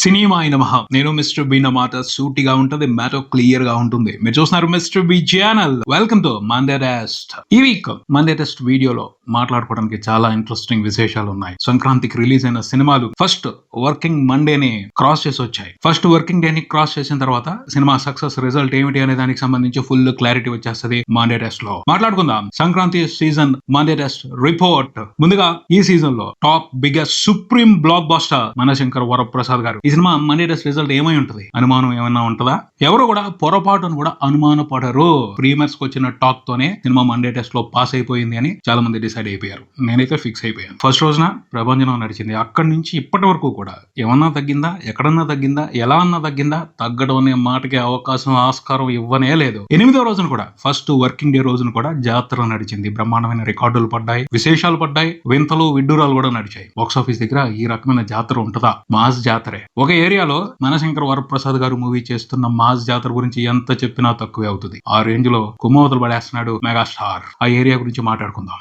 Cinema అయిన మహా నేను మిస్టర్ బి నా మాట సూటిగా ఉంటది, మ్యాటర్ క్లియర్ గా ఉంటుంది. మీరు చూస్తున్నారు mister B channel. Welcome to Monday test. ఈ వీక్ మండే టెస్ట్ వీడియోలో మాట్లాడుకోవడానికి చాలా ఇంట్రెస్టింగ్ విశేషాలు ఉన్నాయి. సంక్రాంతికి రిలీజ్ అయిన సినిమాలు ఫస్ట్ వర్కింగ్ మండేని క్రాస్ చేసి వచ్చాయి. ఫస్ట్ వర్కింగ్ డే ని క్రాస్ చేసిన తర్వాత సినిమా సక్సెస్ రిజల్ట్ ఏమిటి అనే దానికి సంబంధించి ఫుల్ క్లారిటీ వచ్చేస్తుంది మండే టెస్ట్ లో. మాట్లాడుకుందాం Sankranti season Monday test report. ముందుగా ఈ సీజన్ లో top biggest supreme black buster Manashankar Varaprasad గారు. ఈ సినిమా మండే టెస్ట్ రిజల్ట్ ఏమై ఉంటది? అనుమానం ఏమన్నా ఉంటుందా? ఎవరు కూడా పొరపాటును కూడా అనుమానపడరు. ప్రీమియర్స్ కి వచ్చిన టాక్ తోనే సినిమా మండే టెస్ట్ లో పాస్ అయిపోయింది అని చాలా మంది డిసైడ్ అయిపోయారు. నేనైతే ఫిక్స్ అయిపోయాను. ఫస్ట్ రోజున ప్రభంజనం నడిచింది. అక్కడి నుంచి ఇప్పటి వరకు కూడా ఏమన్నా తగ్గిందా, ఎక్కడన్నా తగ్గిందా, ఎలా అన్నా తగ్గిందా? తగ్గడం అనే మాటకి అవకాశం ఆస్కారం ఇవ్వనే లేదు. 8వ రోజున కూడా ఫస్ట్ వర్కింగ్ డే రోజున కూడా జాతర నడిచింది. బ్రహ్మాండమైన రికార్డులు పడ్డాయి, విశేషాలు పడ్డాయి, వింతలు విడ్డూరాలు కూడా నడిచాయి. బాక్స్ ఆఫీస్ దగ్గర ఈ రకమైన జాతర ఉంటుందా? మాస్ జాతరే. ఒక ఏరియాలో మనశంకర్ వరప్రసాద్ గారు మూవీ చేస్తున్న మాస్ జాతర గురించి ఎంత చెప్పినా తక్కువే అవుతుంది. ఆ రేంజ్ లో కుమ్మవతలు పడేస్తున్నాడు మెగాస్టార్. ఆ ఏరియా గురించి మాట్లాడుకుందాం.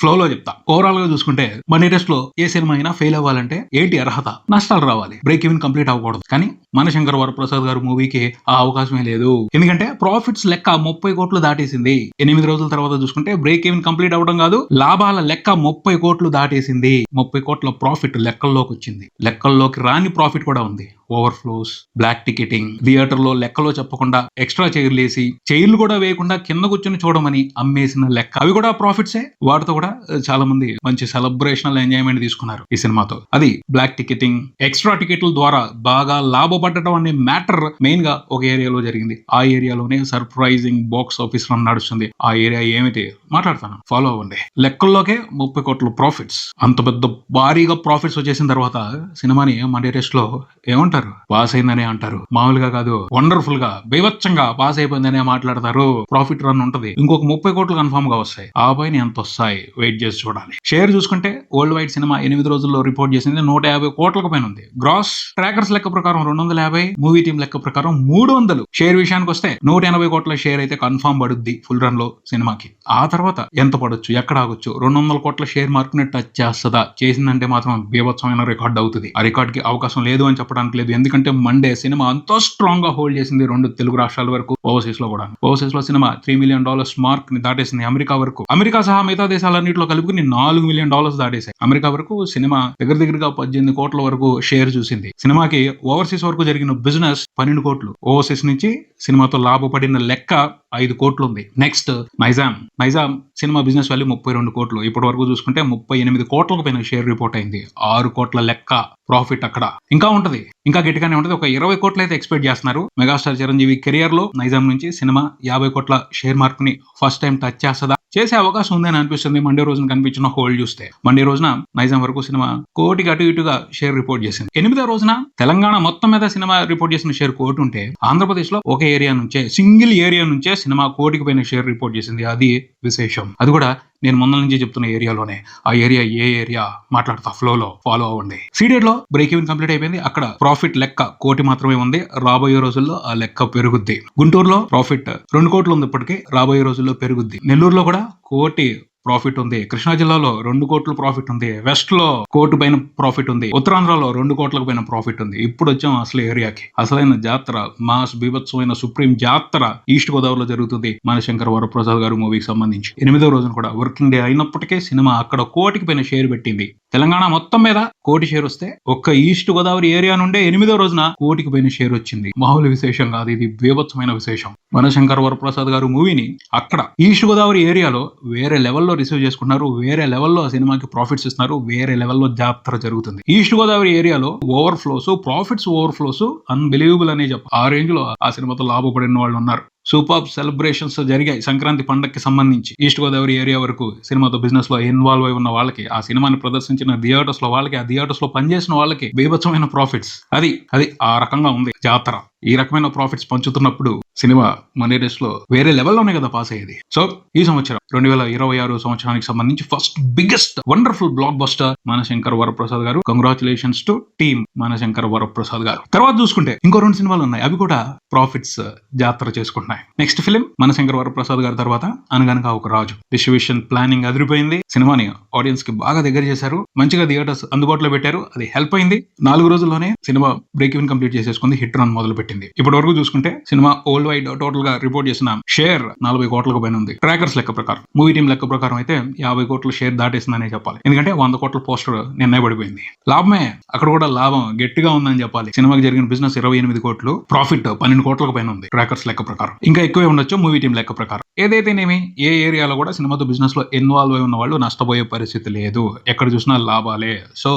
ఫ్లోలో చెప్తా. ఓవరాల్ గా చూసుకుంటే మండే టెస్ట్ లో ఏ సినిమా అయినా ఫెయిల్ అవ్వాలంటే ఏంటి అర్హత? నష్టాలు రావాలి, బ్రేక్ ఈవెన్ కంప్లీట్ అవ్వకూడదు. కానీ మనశంకర్ వరప్రసాద్ గారు మూవీకి ఆ అవకాశమే లేదు. ఎందుకంటే ప్రాఫిట్స్ లెక్క 30 కోట్లు దాటేసింది. 8 రోజుల తర్వాత చూసుకుంటే బ్రేక్ ఈవెన్ కంప్లీట్ అవ్వడం కాదు, లాభాల లెక్క 30 కోట్లు దాటేసింది. 30 కోట్ల ప్రాఫిట్ లెక్కల్లోకి వచ్చింది. లెక్కల్లోకి రాని ప్రాఫిట్ కూడా ఉంది. ఓవర్ఫ్లోస్, బ్లాక్ టికెటింగ్, థియేటర్ లో లెక్కలో చెప్పకుండా ఎక్స్ట్రా చైర్లు వేసి చైర్లు కూడా వేయకుండా కింద కూర్చొని చూడమని అమ్మేసిన లెక్క, అవి కూడా ప్రాఫిట్సే. వాటితో కూడా చాలా మంది మంచి సెలబ్రేషనల్ ఎంజాయ్మెంట్ తీసుకున్నారు ఈ సినిమాతో. అది బ్లాక్ టికెటింగ్, ఎక్స్ట్రా టికెట్ల ద్వారా బాగా లాభపడటం అనే మ్యాటర్ మెయిన్ గా ఒక ఏరియాలో జరిగింది. ఆ ఏరియాలోనే సర్ప్రైజింగ్ బాక్స్ ఆఫీస్ లో నడుస్తుంది. ఆ ఏరియా ఏమిటి మాట్లాడతాను, ఫాలో అవ్వండి. లెక్కల్లోకే 30 కోట్ల ప్రాఫిట్స్. అంత పెద్ద భారీగా ప్రాఫిట్స్ వచ్చేసిన తర్వాత సినిమాని మండే టెస్ట్ లో ఏమంటారు? పాస్ అయిందనే అంటారు. మామూలుగా కాదు, వండర్ఫుల్ గా బీభత్సంగా పాస్ అయిపోయిందనే మాట్లాడతారు. ప్రాఫిట్ రన్ ఉంటది. ఇంకొక 30 కోట్లు కన్ఫర్మ్ గా వస్తాయి. ఆ పైన ఎంత వస్తాయి వెయిట్ చేసి చూడాలి. షేర్ చూసుకుంటే వరల్డ్ వైడ్ సినిమా 8 రోజుల్లో రిపోర్ట్ చేసింది 150 కోట్లకు పైన ఉంది. గ్రాస్ ట్రాకర్స్ లెక్క ప్రకారం 250, మూవీ టీం లెక్క ప్రకారం 300. షేర్ విషయానికి వస్తే 180 కోట్ల షేర్ అయితే కన్ఫర్మ్ పడుద్ది ఫుల్ రన్ లో సినిమాకి. ఆ తర్వాత ఎంత పడొచ్చు, ఎక్కడ ఆగొచ్చు? 200 కోట్ల షేర్ మార్క్ ని టచ్ చేస్తుందా? చేసిందంటే మాత్రం బీభత్సమైన రికార్డ్ అవుతుంది. ఆ రికార్డ్ కి అవకాశం లేదు అని చెప్పడానికి లేదు. ఎందుకంటే మండే సినిమా అంతా స్ట్రాంగ్ గా హోల్డ్ చేసింది 2 తెలుగు రాష్ట్రాల వరకు. ఓవర్సీస్ లో కూడా ఓవర్సీస్ లో సినిమా $3 మిలియన్ మార్క్ ని దాటేసింది. అమెరికా వరకు, అమెరికా సహా మిగతా దేశాలన్నింటిలో కలుపుకుని $4 మిలియన్ దాటేసాయి. అమెరికా వరకు సినిమా దగ్గరగా 18 కోట్ల వరకు షేర్ చూసింది. సినిమాకి ఓవర్సీస్ వరకు జరిగిన బిజినెస్ 12 కోట్లు. ఓవర్సీస్ నుంచి సినిమాతో లాభపడిన లెక్క 5 కోట్లు ఉంది. Next Nizam cinema business value 32 కోట్లు. ఇప్పటి వరకు చూసుకుంటే 38 కోట్లకు పైన షేర్ రిపోర్ట్ అయింది. 6 కోట్ల లెక్క ప్రాఫిట్ అక్కడ. ఇంకా ఉంటది, ఇంకా గట్టిగానే ఉంటది. ఒక 20 కోట్లు అయితే ఎక్స్పెక్ట్ చేస్తున్నారు. మెగాస్టార్ చిరంజీవి కెరియర్ లో నైజాం నుంచి సినిమా 50 కోట్ల షేర్ మార్క్ ని ఫస్ట్ టైం టచ్ చేస్తుందా? చేసే అవకాశం ఉందని అనిపిస్తుంది. మండే రోజున కనిపించిన హోల్డ్ చూస్తే. మండే రోజున నైజాం వరకు సినిమా కోటికి అటు ఇటుగా షేర్ రిపోర్ట్ చేసింది. 8వ రోజున తెలంగాణ మొత్తం మీద సినిమా రిపోర్ట్ చేసిన షేర్ కోటి ఉంటే, ఆంధ్రప్రదేశ్ లో ఒక ఏరియా నుంచే, సింగిల్ ఏరియా నుంచే సినిమా కోటికి పైన షేర్ రిపోర్ట్ చేసింది. అది విశేషం. అది కూడా నేను ముందు నుంచి చెప్తున్న ఏరియాలోనే. ఆ ఏరియా ఏ ఏరియా మాట్లాడతా, ఫ్లోలో ఫాలో అవ్వండి. సీడెడ్ లో బ్రేక్ ఈవెన్ కంప్లీట్ అయిపోయింది. అక్కడ ప్రాఫిట్ లెక్క 1 కోటి మాత్రమే ఉంది. రాబోయే రోజుల్లో ఆ లెక్క పెరుగుద్ది. గుంటూరులో ప్రాఫిట్ 2 కోట్లు ఉంది. ఇప్పటికీ రాబోయే రోజుల్లో పెరుగుద్ది. నెల్లూరులో కూడా 1 కోటి ప్రాఫిట్ ఉంది. కృష్ణా జిల్లాలో 2 కోట్లు ప్రాఫిట్ ఉంది. వెస్ట్ లో 1 కోటి పైన ప్రాఫిట్ ఉంది. ఉత్తరాంధ్రలో 2 కోట్లకు పైన ప్రాఫిట్ ఉంది. ఇప్పుడు వచ్చాం అసలు ఏరియాకి. అసలైన జాతర, మాస్ బీభత్సమైన సుప్రీం జాతర ఈస్ట్ గోదావరిలో జరుగుతుంది మనశంకర్ వరప్రసాద్ గారు మూవీకి సంబంధించి. 8వ రోజున కూడా వర్కింగ్ డే అయినప్పటికీ సినిమా అక్కడ 1 కోటికి పైన షేర్ పెట్టింది. తెలంగాణ మొత్తం మీద 1 కోటి షేర్ వస్తే ఒక్క ఈస్ట్ గోదావరి ఏరియా నుండే 8వ రోజున 1 కోటికి పైన షేర్ వచ్చింది. మామూలు విశేషం కాదు, ఇది బీభత్సమైన విశేషం. మనశంకర్ వరప్రసాద్ గారు మూవీని అక్కడ ఈస్ట్ గోదావరి ఏరియాలో వేరే లెవెల్లో రిసీవ్ చేసుకున్నారు. వేరే లెవెల్లో సినిమాకి ప్రాఫిట్స్ ఇస్తున్నారు. వేరే లెవెల్లో జాతర జరుగుతుంది. ఈస్ట్ గోదావరి ఏరియాలో ఓవర్ఫ్లోస్ అన్బిలీవబుల్ అనే చెప్ప. ఆ రేంజ్ లో ఆ సినిమాతో లాభపడిన వాళ్ళు ఉన్నారు. సూపర్ సెలబ్రేషన్స్ జరిగాయి సంక్రాంతి పండగకి సంబంధించి. ఈస్ట్ గోదావరి ఏరియా వరకు సినిమాతో బిజినెస్ లో ఇన్వాల్వ్ అయి ఉన్న వాళ్ళకి, ఆ సినిమాని ప్రదర్శించిన థియేటర్స్ లో వాళ్ళకి, ఆ థియేటర్స్ లో పనిచేసిన వాళ్ళకి బీభత్సమైన ప్రాఫిట్స్. అది ఆ రకంగా ఉంది జాతర. ఈ రకమైన ప్రాఫిట్స్ పంచుతున్నప్పుడు సినిమా మండే టెస్ట్ లో వేరే లెవెల్లోనే కదా పాస్ అయ్యేది. సో ఈ సంవత్సరం 2026 సంవత్సరానికి సంబంధించి first biggest wonderful block buster Manashankar Varaprasad Garu. Congratulations to team Manashankar Varaprasad Garu. తర్వాత చూసుకుంటే ఇంకో 2 సినిమాలు ఉన్నాయి, అవి కూడా ప్రాఫిట్స్ జాతర చేసుకుంటున్నాయి. నెక్స్ట్ ఫిలిం మనశంకర్ వరప్రసాద్ గారి తర్వాత అనగనగా ఒక రాజు. డిస్ట్రిబ్యూషన్ ప్లానింగ్ అదిరిపోయింది, సినిమాని ఆడియన్స్ కి బాగా దగ్గర చేశారు, మంచిగా థియేటర్స్ అందుబాటులో పెట్టారు, అది హెల్ప్ అయింది. 4 రోజుల్లోనే సినిమా బ్రేక్ ఈవెన్ కంప్లీట్ చేసేసుకుంది, హిట్ రన్ మొదలు పెట్టింది. ఇప్పటి వరకు చూసుకుంటే సినిమా వరల్డ్ వైడ్ టోటల్ గా రిపోర్ట్ చేసిన షేర్ 40 కోట్లకు పైన ఉంది. ట్రాకర్స్ లెక్క ప్రకారం, మూవీ టీం లెక్క ప్రకారం అయితే 50 కోట్ల షేర్ దాటేసిందనే చెప్పాలి. ఎందుకంటే 100 కోట్ల పోస్టర్ నిన్నే పడిపోయింది. లాభమే, అక్కడ కూడా లాభం గట్టిగా ఉందని చెప్పాలి. సినిమాకి జరిగిన బిజినెస్ 28 కోట్లు, ప్రాఫిట్ 12 కోట్లకు పైన ఉంది ట్రాకర్స్ లెక్క ప్రకారం. ఇంకా ఎక్కువే ఉండొచ్చు మూవీ టీం లెక్క ప్రకారం. ఏదైతేనేమి ఏ ఏరియాలో కూడా సినిమాతో బిజినెస్ లో ఇన్వాల్వ్ అయి ఉన్న వాళ్ళు నష్టపోయే పరిస్థితి లేదు, ఎక్కడ చూసినా లాభాలే. సో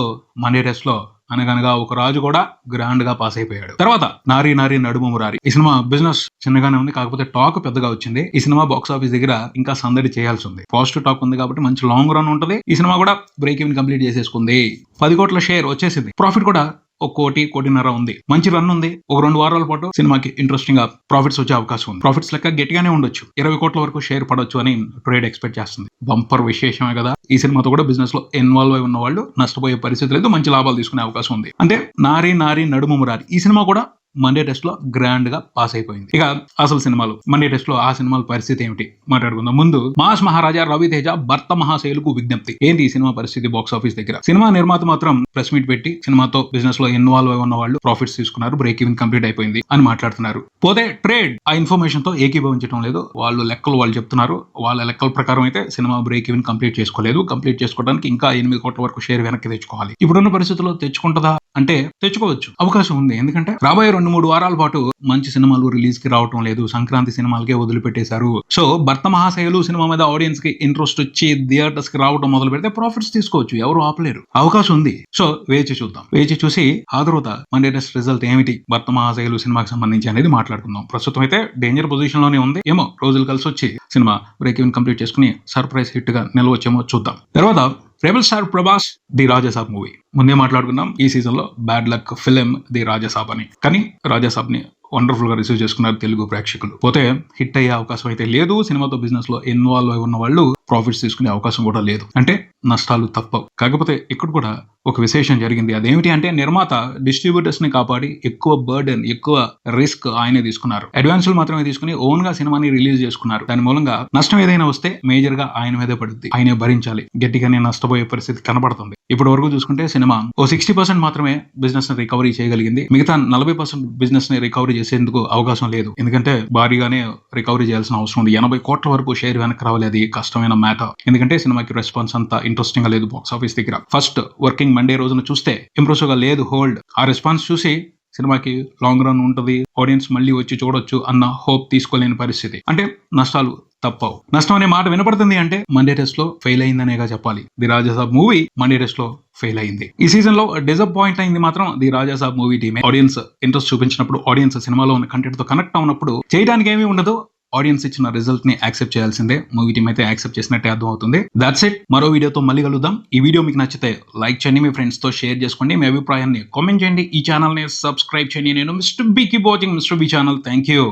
మండే టెస్ట్ లో అనగనగా ఒక రాజు కూడా గ్రాండ్ గా పాస్ అయిపోయాడు. తర్వాత నారీ నారీ నడుము మురారి. ఈ సినిమా బిజినెస్ చిన్నగానే ఉంది, కాకపోతే టాక్ పెద్దగా వచ్చింది. ఈ సినిమా బాక్స్ ఆఫీస్ దగ్గర ఇంకా సందడి చేయాల్సి ఉంది. పాజిటివ్ టాక్ ఉంది కాబట్టి మంచి లాంగ్ రన్ ఉంటుంది. ఈ సినిమా కూడా బ్రేక్ ఈవెన్ కంప్లీట్ చేసేసుకుంది, 10 కోట్ల షేర్ వచ్చేసింది. ప్రాఫిట్ కూడా 1 కోటి, 1.5 కోటి ఉంది. మంచి రన్ ఉంది. ఒక 2 వారాల పాటు సినిమాకి ఇంట్రెస్టింగ్ గా ప్రాఫిట్స్ వచ్చే అవకాశం ఉంది. ప్రాఫిట్స్ లెక్క గట్టిగానే ఉండొచ్చు, 20 కోట్ల వరకు షేర్ పడొచ్చు అని ట్రేడ్ ఎక్స్పెక్ట్ చేస్తుంది. బంపర్ విశేషమే కదా. ఈ సినిమాతో కూడా బిజినెస్ లో ఇన్వాల్వ్ అయి ఉన్న వాళ్ళు నష్టపోయే పరిస్థితి లేదు, మంచి లాభాలు తీసుకునే అవకాశం ఉంది. అంటే నారీ నారీ నడుము మురారి ఈ సినిమా కూడా మండే టెస్ట్ లో గ్రాండ్ గా పాస్ అయిపోయింది. ఇక అసలు సినిమాలు, మండే టెస్ట్ లో ఆ సినిమాల పరిస్థితి ఏమిటి మాట్లాడుకుందాం. ముందు మాస్ మహారాజా రవితేజ భర్త మహాశైలుకు విజ్ఞప్తి. ఏంటి ఈ సినిమా పరిస్థితి బాక్స్ ఆఫీస్ దగ్గర? సినిమా నిర్మాత మాత్రం ప్రెస్ మీట్ పెట్టి సినిమాతో బిజినెస్ లో ఇన్వాల్వ్ అయి ఉన్న వాళ్ళు ప్రాఫిట్స్ తీసుకున్నారు, బ్రేక్ ఈవెన్ కంప్లీట్ అయిపోయింది అని మాట్లాడుతున్నారు. పోతే ట్రేడ్ ఆ ఇన్ఫర్మేషన్ తో ఏకీభవించడం లేదు. వాళ్ళు లెక్కలు వాళ్ళు చెప్తున్నారు, వాళ్ళ లెక్కల ప్రకారం అయితే సినిమా బ్రేక్ ఈవెన్ కంప్లీట్ చేసుకోలేదు. కంప్లీట్ చేసుకోవడానికి ఇంకా 8 కోట్ల వరకు షేర్ వెనక్కి తెచ్చుకోవాలి. ఇప్పుడున్న పరిస్థితుల్లో తెచ్చుకుంటుందా అంటే తెచ్చుకోవచ్చు, అవకాశం ఉంది. ఎందుకంటే రాబోయే 2-3 వారాల పాటు మంచి సినిమాలు రిలీజ్ కి రావటం లేదు, సంక్రాంతి సినిమాలకే వదిలిపెట్టేశారు. సో భర్త మహాశైలు సినిమా మీద ఆడియన్స్ కి ఇంట్రెస్ట్ వచ్చి థియేటర్స్ కి రావడం మొదలు పెడితే ప్రాఫిట్స్ తీసుకోవచ్చు, ఎవరు ఆపలేరు, అవకాశం ఉంది. సో వేచి చూద్దాం, వేచి చూసి ఆ తర్వాత మండే టెస్ట్ రిజల్ట్ ఏమిటి భర్త మహాశైలు సినిమాకి సంబంధించి అనేది మాట్లాడుకుందాం. ప్రస్తుతం అయితే డేంజర్ పొజిషన్ లోనే ఉంది, ఏమో రోజులు కలిసి వచ్చి సినిమా బ్రేక్ ఈవెన్ కంప్లీట్ చేసుకుని సర్ప్రైజ్ హిట్ గా నిలవచ్చేమో చూద్దాం. తర్వాత rebel star Prabhas the Rajasaab movie ముందే మాట్లాడుకున్నాం. ఈ సీజన్ లో bad luck film the Rajasaab అని, కానీ రాజాసాబ్ ని వండర్ఫుల్ గా రిసీవ్ చేసుకున్నారు తెలుగు ప్రేక్షకులు. పోతే హిట్ అయ్యే అవకాశం అయితే లేదు. సినిమాతో బిజినెస్ లో ఇన్వాల్వ్ అయి ఉన్న వాళ్ళు ప్రాఫిట్స్ తీసుకునే అవకాశం కూడా లేదు. అంటే నష్టాలు తప్పవు. కాకపోతే ఇక్కడ కూడా ఒక విశేషం జరిగింది. అదేమిటి అంటే నిర్మాత డిస్ట్రిబ్యూటర్స్ ని కాపాడి ఎక్కువ బర్డెన్, ఎక్కువ రిస్క్ ఆయనే తీసుకున్నారు. అడ్వాన్సులు మాత్రమే తీసుకుని ఓన్ గా సినిమాని రిలీజ్ చేసుకున్నారు. దాని మూలంగా నష్టం ఏదైనా వస్తే మేజర్ గా ఆయన మీదే పడుద్ది, ఆయనే భరించాలి. గట్టిగానే నష్టపోయే పరిస్థితి కనబడుతుంది. ఇప్పటి వరకు చూసుకుంటే సినిమా 60% మాత్రమే బిజినెస్ ని రికవరీ చేయగలిగింది. మిగతా 40% బిజినెస్ ని రికవరీ చేసేందుకు అవకాశం లేదు. ఎందుకంటే భారీగానే రికవరీ చేయాల్సిన అవసరం ఉంది. 80 కోట్ల వరకు షేర్ వెనక్కి రావాలి, అది కష్టమైన మ్యాటర్. ఎందుకంటే సినిమాకి రెస్పాన్స్ అంతా ఇంట్రెస్టింగ్ గా లేదు బాక్స్ ఆఫీస్ దగ్గర. ఫస్ట్ వర్కింగ్ మండే రోజున చూస్తే ఇంప్రెసివ్ గా లేదు హోల్డ్. ఆ రెస్పాన్స్ చూసి సినిమాకి లాంగ్ రన్ ఉంటుంది, ఆడియన్స్ మళ్ళీ వచ్చి చూడొచ్చు అన్న హోప్ తీసుకోలేని పరిస్థితి. అంటే నష్టాలు తప్పవు. నష్టం అనే మాట వినపడుతుంది అంటే మండే టెస్ట్ లో ఫెయిల్ అయిందనేగా చెప్పాలి. The Rajasaab movie Monday test లో ఫెయిల్ అయింది. ఈ సీజన్ లో డిసప్పాయింట్ అయింది మాత్రం ది రాజాసాబ్ మూవీ టీమే. ఆడియన్స్ ఇంట్రెస్ట్ చూపించినప్పుడు, ఆడియన్స్ సినిమాలో ఉన్న కంటెంట్ తో కనెక్ట్ అవునప్పుడు చేయడానికి ఏమీ ఉండదు. ఆడియన్స్ ఇచ్చిన రిజల్ట్ ని యాక్సెప్ట్ చేయాల్సిందే. మూవీ టీమ్ అయితే యాక్సెప్ట్ చేసినట్టే అర్థం అవుతుంది. That's it. మరో వీడియోతో మళ్ళీ కలుద్దాం. ఈ వీడియో మీకు నచ్చితే లైక్ చేయండి, మీ ఫ్రెండ్స్ తో షేర్ చేసుకోండి, మీ అభిప్రాయాన్ని కామెంట్ చేయండి, ఈ ఛానల్ ని సబ్స్క్రైబ్ చేయండి. నేను mister B keep watching mister B channel. Thank you.